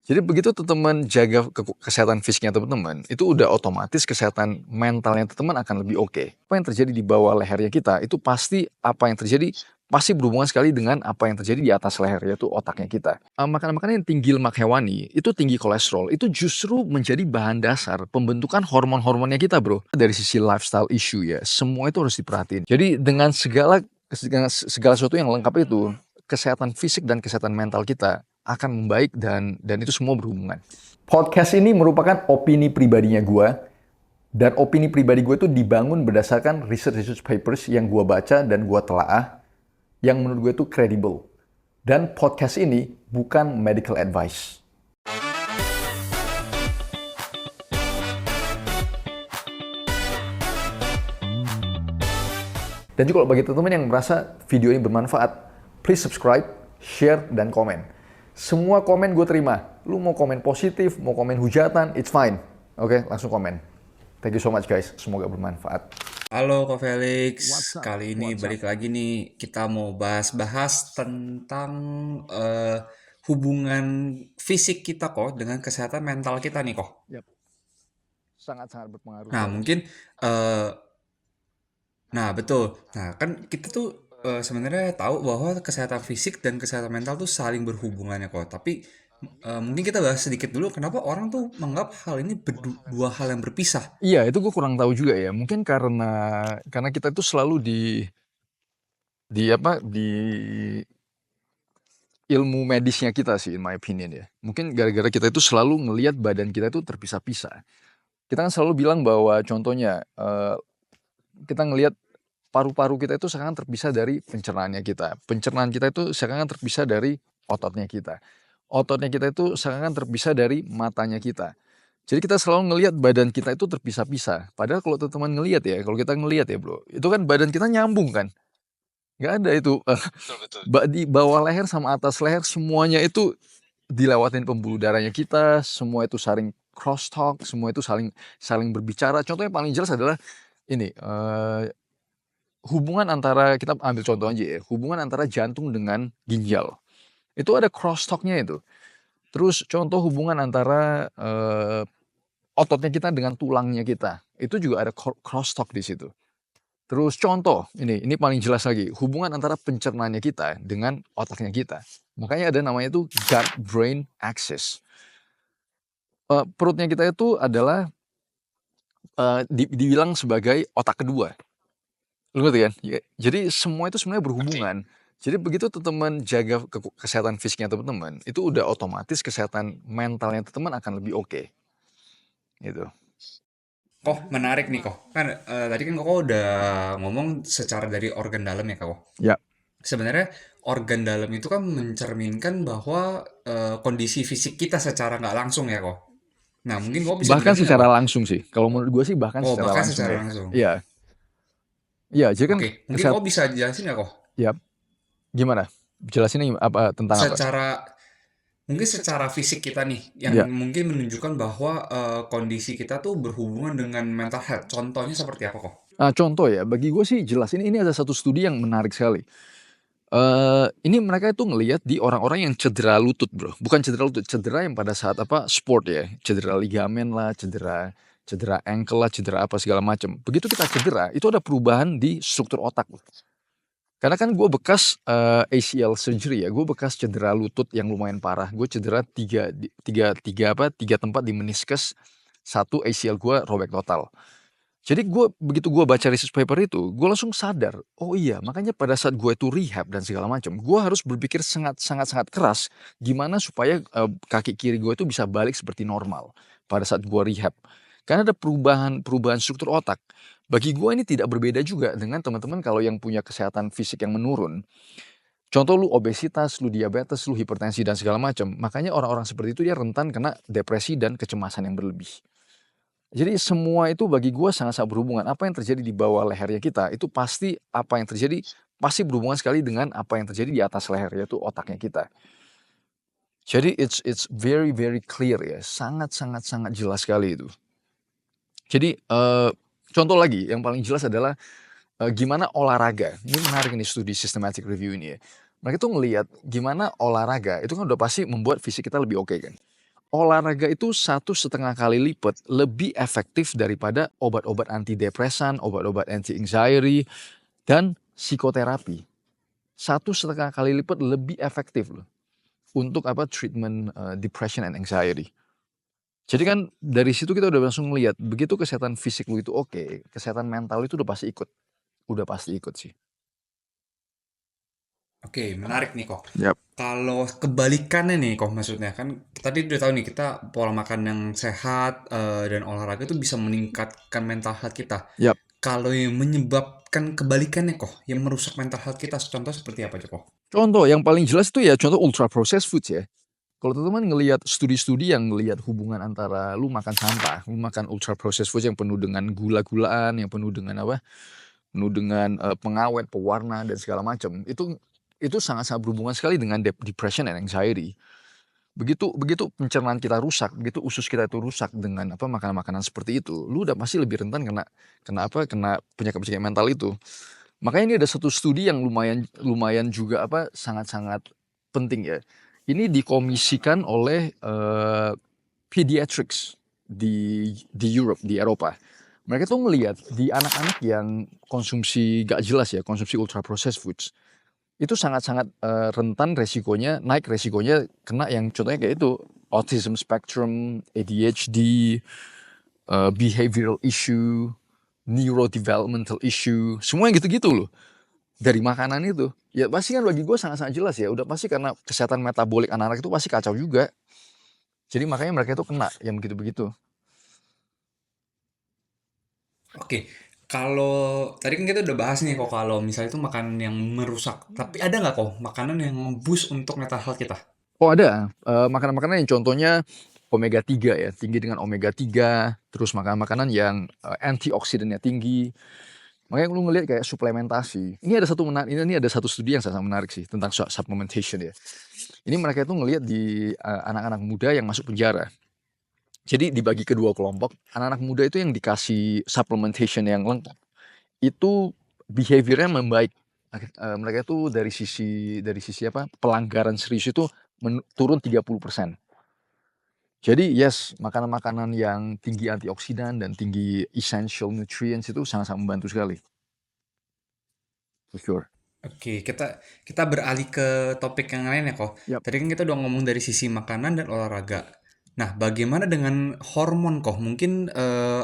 Jadi begitu teman-teman jaga kesehatan fisiknya teman-teman, itu udah otomatis kesehatan mentalnya teman-teman akan lebih oke. Apa yang terjadi di bawah lehernya kita, itu pasti apa yang terjadi pasti berhubungan sekali dengan apa yang terjadi di atas leher, yaitu otaknya kita. Makanan-makanan yang tinggi lemak hewani, itu tinggi kolesterol, itu justru menjadi bahan dasar pembentukan hormon-hormonnya kita, bro. Dari sisi lifestyle issue ya, semua itu harus diperhatiin. Jadi dengan segala sesuatu yang lengkap itu, kesehatan fisik dan kesehatan mental kita akan membaik dan itu semua berhubungan. Podcast ini merupakan opini pribadinya gue, dan opini pribadi gue itu dibangun berdasarkan research papers yang gue baca dan gue telaah, yang menurut gue itu kredibel. Dan podcast ini bukan medical advice. Dan juga bagi teman-teman yang merasa video ini bermanfaat, please subscribe, share, dan komen. Semua komen gue terima. Lu mau komen positif, mau komen hujatan, it's fine. Oke, langsung komen. Thank you so much guys, semoga bermanfaat. Halo Kak Felix, What's up? kali ini balik lagi nih kita mau bahas-bahas tentang hubungan fisik kita kok dengan kesehatan mental kita nih kok. Yap, sangat-sangat berpengaruh Nah sekali. mungkin, eh nah betul. Nah kan kita tuh sebenarnya tahu bahwa kesehatan fisik dan kesehatan mental tuh saling berhubungannya kok. Tapi mungkin kita bahas sedikit dulu kenapa orang tuh menganggap hal ini dua hal yang berpisah. Iya, itu gue kurang tahu juga ya. Mungkin karena kita itu selalu di ilmu medisnya kita sih, in my opinion ya. Mungkin gara-gara kita itu selalu ngelihat badan kita itu terpisah-pisah. Kita kan selalu bilang bahwa contohnya kita ngelihat paru-paru kita itu seakan terpisah dari pencernaannya kita. Pencernaan kita itu seakan terpisah dari ototnya kita. Ototnya kita itu seakan terpisah dari matanya kita. Jadi kita selalu ngelihat badan kita itu terpisah-pisah. Padahal kalau teman-teman ngelihat ya, kalau kita ngelihat ya bro, itu kan badan kita nyambung kan. Nggak ada itu. Betul. Di bawah leher sama atas leher semuanya itu dilewatin pembuluh darahnya kita, semua itu saling crosstalk, semua itu saling saling berbicara. Contoh yang paling jelas adalah ini, hubungan antara, kita ambil contoh aja ya, hubungan antara jantung dengan ginjal. Itu ada crosstalk-nya itu. Terus contoh hubungan antara ototnya kita dengan tulangnya kita. Itu juga ada crosstalk di situ. Terus contoh, ini paling jelas lagi, hubungan antara pencernaannya kita dengan otaknya kita. Makanya ada namanya itu gut-brain axis. Perutnya kita itu adalah dibilang sebagai otak kedua. Lu ngerti kan? Ya, jadi semua itu sebenarnya berhubungan. Jadi begitu teman-teman jaga kesehatan fisiknya teman-teman, itu udah otomatis kesehatan mentalnya teman-teman akan lebih oke. Gitu. Kok menarik nih kok. Kan tadi kan kok udah ngomong secara dari organ dalam ya kok. Ya. Sebenarnya organ dalam itu kan mencerminkan bahwa kondisi fisik kita secara nggak langsung ya kok. Nah mungkin kok bisa Bahkan jelasin nggak secara kok? langsung sih. Kalau menurut gue sih bahkan Oh secara bahkan langsung secara ya. langsung. Iya. Iya, jadi kan Oke, mungkin kesehat kok bisa jelasin nggak kok? ya, gimana? Jelasinnya apa tentang apa? Secara mungkin secara fisik kita nih yang Ya. mungkin menunjukkan bahwa kondisi kita tuh berhubungan dengan mental health. Contohnya seperti apa kok? Contoh ya, bagi gue sih jelas ini ada satu studi yang menarik sekali. Ini mereka itu ngelihat di orang-orang yang cedera lutut, Bro. Bukan cedera lutut, cedera yang pada saat sport ya. Cedera ligamen lah, cedera cedera ankle lah, cedera apa segala macam. Begitu kita cedera, itu ada perubahan di struktur otak. Karena kan gue bekas ACL surgery ya, gue bekas cedera lutut yang lumayan parah. Gue cedera tiga tempat di meniscus, satu ACL gue robek total. Jadi begitu gue baca research paper itu, gue langsung sadar, oh iya, makanya pada saat gue itu rehab dan segala macam, gue harus berpikir sangat keras gimana supaya kaki kiri gue itu bisa balik seperti normal pada saat gue rehab. Karena ada perubahan struktur otak. Bagi gue ini tidak berbeda juga dengan teman-teman kalau yang punya kesehatan fisik yang menurun. Contoh lu obesitas, lu diabetes, lu hipertensi dan segala macam. Makanya orang-orang seperti itu dia rentan kena depresi dan kecemasan yang berlebih. Jadi semua itu bagi gue sangat-sangat berhubungan. Apa yang terjadi di bawah lehernya kita, itu pasti apa yang terjadi, pasti berhubungan sekali dengan apa yang terjadi di atas leher, yaitu otaknya kita. Jadi it's very very clear ya, sangat jelas sekali itu. Jadi contoh lagi yang paling jelas adalah gimana olahraga. Ini menarik nih studi systematic review ini ya. Mereka tuh ngelihat gimana olahraga itu kan udah pasti membuat fisik kita lebih oke kan. olahraga itu 1,5 kali lipat lebih efektif daripada obat-obat antidepresan, obat-obat anti-anxiety, dan psikoterapi. 1,5 kali lipat lebih efektif loh untuk treatment depression and anxiety. Jadi kan dari situ kita udah langsung ngelihat, begitu kesehatan fisik lu itu oke, kesehatan mental itu udah pasti ikut sih. Oke, menarik nih kok. Yap, Kalau kebalikannya nih kok, maksudnya kan tadi udah tahu nih kita pola makan yang sehat dan olahraga itu bisa meningkatkan mental health kita. yap. Kalau yang menyebabkan kebalikannya kok, yang merusak mental health kita, contoh seperti apa Joko? Contoh yang paling jelas itu ya contoh ultra processed foods ya. Kalau teman-teman ngelihat studi-studi yang ngelihat hubungan antara lu makan sampah, lu makan ultra processed foods yang penuh dengan gula-gulaan, yang penuh dengan penuh dengan pengawet, pewarna dan segala macam. Itu sangat-sangat berhubungan sekali dengan depression and anxiety. Begitu begitu pencernaan kita rusak, begitu usus kita itu rusak dengan makanan-makanan seperti itu, lu udah pasti lebih rentan kena penyakit-penyakit mental itu. Makanya ini ada satu studi yang lumayan lumayan juga sangat-sangat penting ya. Ini dikomisikan oleh pediatrics di Europe, di Eropa. Mereka tuh ngelihat di anak-anak yang konsumsi gak jelas ya, konsumsi ultra processed foods, itu sangat-sangat rentan naik resikonya kena yang contohnya kayak itu, autism spectrum, ADHD, behavioral issue, neurodevelopmental issue, semua yang gitu-gitu loh. Dari makanan itu. Ya pasti kan bagi gue sangat-sangat jelas ya, udah pasti karena kesehatan metabolik anak-anak itu pasti kacau juga. Jadi makanya mereka itu kena yang begitu-begitu. Oke, kalau tadi kan kita udah bahas nih kok kalau misalnya itu makanan yang merusak. Tapi ada nggak kok makanan yang nge-boost untuk mental health kita? Oh ada, makanan-makanan yang contohnya omega 3 ya, tinggi dengan omega 3, terus makanan-makanan yang antioksidannya tinggi. Makanya lu ngelihat kayak suplementasi. Ini ada satu studi yang sangat menarik sih tentang supplementation ya. Ini mereka itu ngelihat di anak-anak muda yang masuk penjara. Jadi dibagi kedua kelompok, anak-anak muda itu yang dikasih supplementation yang lengkap, itu behaviornya membaik. Mereka itu dari sisi pelanggaran serius itu turun 30%. Jadi yes, makanan-makanan yang tinggi antioksidan dan tinggi essential nutrients itu sangat-sangat membantu sekali. For sure. Oke, kita kita beralih ke topik yang lain ya kok. Yap. Tadi kan kita udah ngomong dari sisi makanan dan olahraga. Nah, bagaimana dengan hormon kok? Mungkin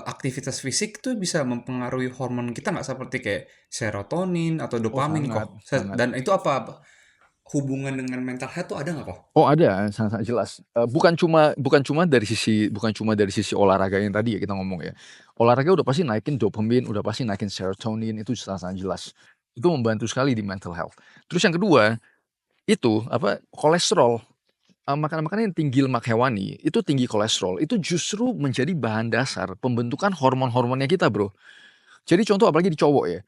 aktivitas fisik tuh bisa mempengaruhi hormon kita nggak seperti kayak serotonin atau Oh dopamin sangat, kok? sangat. Dan itu apa hubungan dengan mental health tuh ada nggak kok? Oh ada, sangat-sangat jelas. Bukan cuma dari sisi olahraga yang tadi ya kita ngomong ya. Olahraga udah pasti naikin dopamin, udah pasti naikin serotonin, itu sangat-sangat jelas. Itu membantu sekali di mental health. Terus yang kedua, itu kolesterol. Makanan-makanan yang tinggi lemak hewani, itu tinggi kolesterol, itu justru menjadi bahan dasar pembentukan hormon-hormonnya kita, Bro. Jadi contoh apalagi di cowok ya.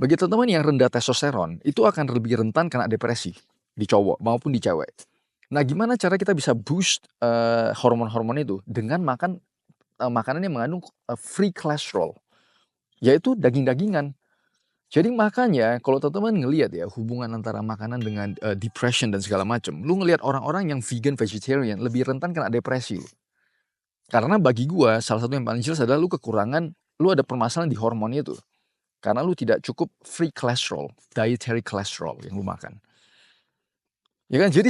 Bagi teman-teman yang rendah testosteron, itu akan lebih rentan kena depresi di cowok maupun di cewek. Nah, gimana cara kita bisa boost hormon-hormon itu dengan makan makanan yang mengandung free cholesterol, yaitu daging-dagingan. Jadi makanya kalau teman-teman ngelihat ya hubungan antara makanan dengan depression dan segala macam, lu ngelihat orang-orang yang vegan vegetarian lebih rentan kena depresi. Karena bagi gua salah satu yang paling jelas adalah lu ada permasalahan di hormon itu. Karena lu tidak cukup free cholesterol, dietary cholesterol yang lu makan. Ya kan? Jadi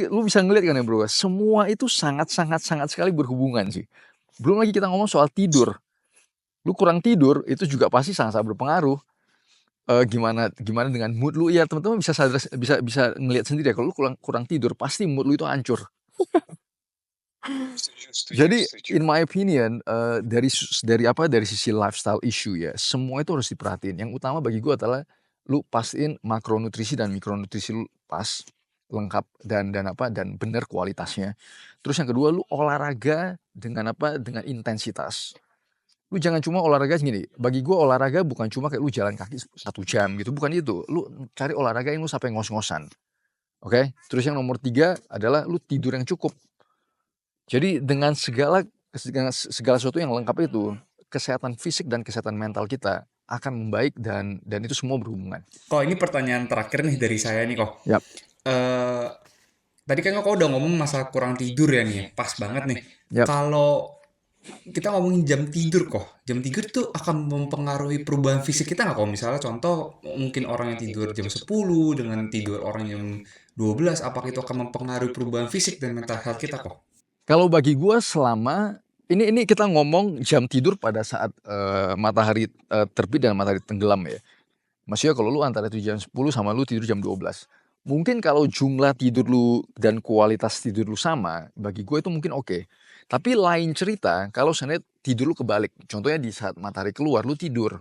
lu bisa ngelihat kan ya bro, semua itu sangat sekali berhubungan sih. Belum lagi kita ngomong soal tidur. Lu kurang tidur itu juga pasti sangat-sangat berpengaruh. Gimana gimana dengan mood lu? Ya teman-teman bisa ngelihat sendiri ya kalau lu kurang tidur pasti mood lu itu hancur. Jadi in my opinion dari sisi lifestyle issue ya, semua itu harus diperhatiin. Yang utama bagi gua adalah lu pastiin makronutrisi dan mikronutrisi lu pas, lengkap dan benar kualitasnya. Terus yang kedua lu olahraga dengan intensitas. Lu jangan cuma olahraga gini, bagi gua olahraga bukan cuma kayak lu jalan kaki 1 jam gitu, bukan itu. Lu cari olahraga yang lu sampai ngos-ngosan. Oke? Terus yang nomor 3 adalah lu tidur yang cukup. Jadi dengan segala sesuatu yang lengkap itu, kesehatan fisik dan kesehatan mental kita akan membaik dan itu semua berhubungan. Kok ini pertanyaan terakhir nih dari saya nih kok. Yap. Eh tadi kan kau udah ngomong masalah kurang tidur ya nih, pas banget nih. Yap. Kalau kita ngomongin jam tidur kok, jam tidur tuh akan mempengaruhi perubahan fisik kita nggak? Kalau misalnya contoh mungkin orang yang tidur jam 10 dengan tidur orang yang 12, apakah itu akan mempengaruhi perubahan fisik dan mental health kita kok? Kalau bagi gua selama ini kita ngomong jam tidur pada saat, matahari, terbit dan matahari tenggelam ya. Maksudnya kalau lu antara tidur jam 10 sama lu tidur jam 12. Mungkin kalau jumlah tidur lu dan kualitas tidur lu sama, bagi gue itu mungkin oke. Tapi lain cerita kalau seandainya tidur lu kebalik. Contohnya di saat matahari keluar lu tidur,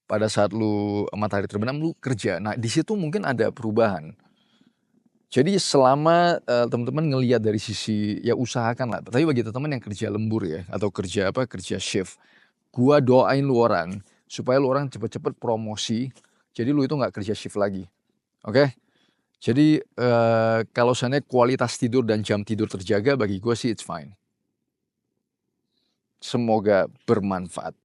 pada saat lu matahari terbenam lu kerja. Nah, di situ mungkin ada perubahan. Jadi selama, teman-teman ngelihat dari sisi ya usahakanlah, tapi bagi teman-teman yang kerja lembur ya atau kerja apa, kerja shift, gua doain lu orang supaya lu orang cepet-cepet promosi, jadi lu itu nggak kerja shift lagi, oke? Jadi, kalau seandainya kualitas tidur dan jam tidur terjaga bagi gua sih it's fine. Semoga bermanfaat.